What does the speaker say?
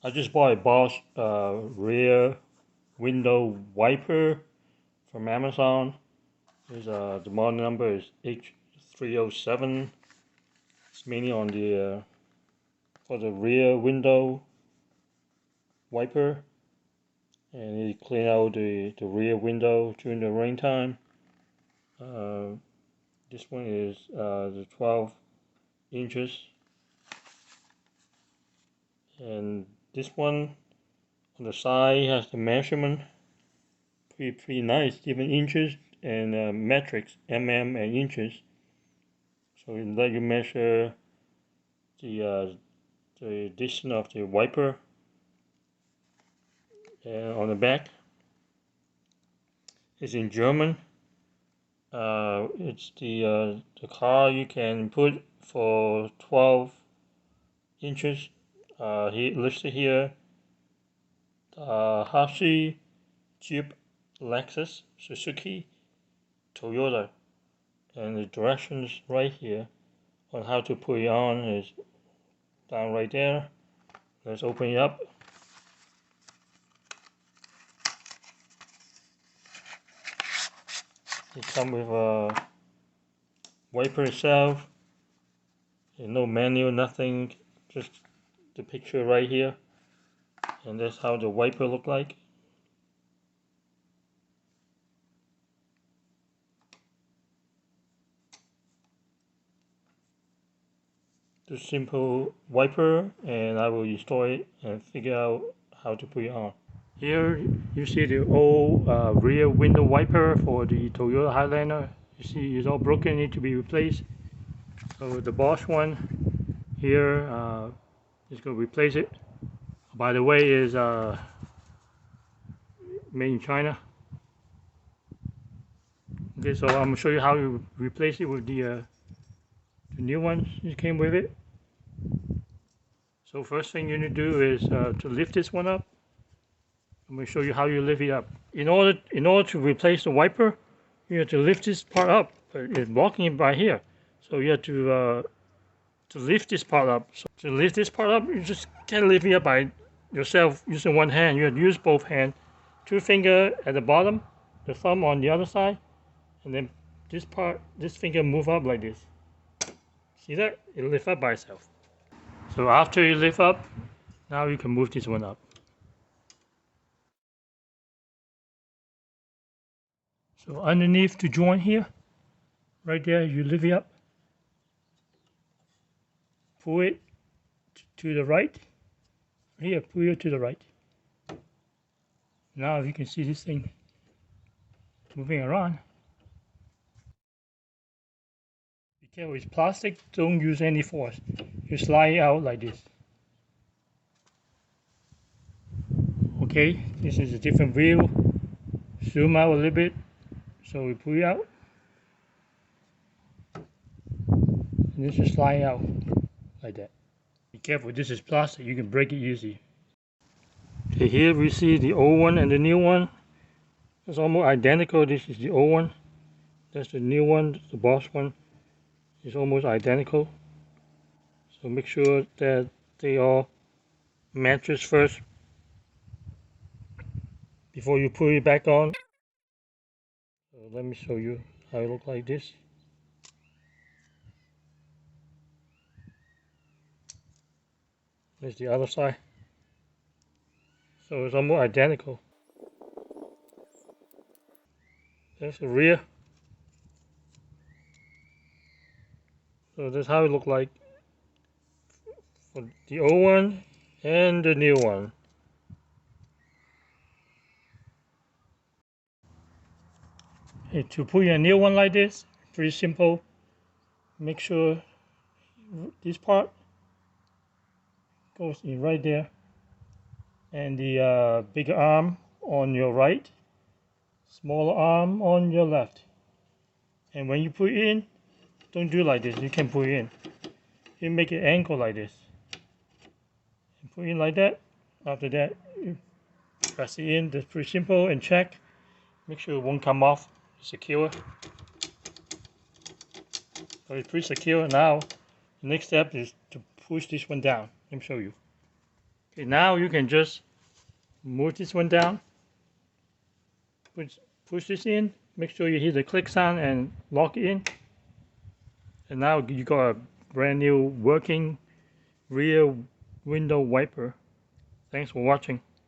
I just bought a Bosch rear window wiper from Amazon. The model number is H307. It's mainly on the for the rear window wiper, and it clean out the rear window during the rain time. This one is the 12 inches, and this one on the side has the measurement, pretty nice, even inches and metrics, mm and inches. So it let you measure the distance of the wiper. And on the back, it's in German. It's the car you can put for 12 inches. He listed here Hashi, Jeep, Lexus, Suzuki, Toyota, and the directions right here on how to put it on is down right there. Let's open it up. It comes with a wiper itself, and no manual, nothing, just the picture right here, and that's how the wiper look like. The simple wiper, and I will install it and figure out how to put it on. Here you see the old rear window wiper for the Toyota Highlander. You see it's all broken, need to be replaced. So the Bosch one here is going to replace it. By the way, is made in China. Okay, so I'm going to show you how you replace it with the new ones that came with it. So first thing you need to do is to lift this one up. I'm going to show you how you lift it up. In order to replace the wiper, you have to lift this part up. It's blocking it by here, so you have to lift this part up. So to lift this part up, you just can't lift it up by yourself using one hand. You have to use both hands. Two fingers at the bottom, the thumb on the other side, and then this finger move up like this. See that? It lifts up by itself. So after you lift up, now you can move this one up. So underneath the joint here, right there, you lift it up. Pull it to the right. Here, pull it to the right. Now you can see this thing moving around. Be careful, it's plastic, don't use any force. You slide it out like this. Okay, this is a different view. Zoom out a little bit. So we pull it out. And this is slide out like that. Be careful, this is plastic, you can break it easy. Okay, here we see the old one and the new one. It's almost identical. This is the old one. That's the new one, the Bosch one. It's almost identical. So make sure that they all matches first before you put it back on. So let me show you how it looks like this. There's the other side. So it's almost identical. There's the rear. So that's how it looks like for the old one and the new one. Hey, to put in a new one like this, pretty simple. Make sure this part goes in right there, and the bigger arm on your right, smaller arm on your left. And when you put it in, don't do like this. You can put it in. You make it angle like this. And put it in like that. After that, you press it in. That's pretty simple. And check. Make sure it won't come off. Secure. So it's pretty secure. Now, the next step is to push this one down. Let me show you. Okay, now you can just move this one down, push this in, make sure you hit the click sound and lock it in. And now you got a brand new working rear window wiper. Thanks for watching.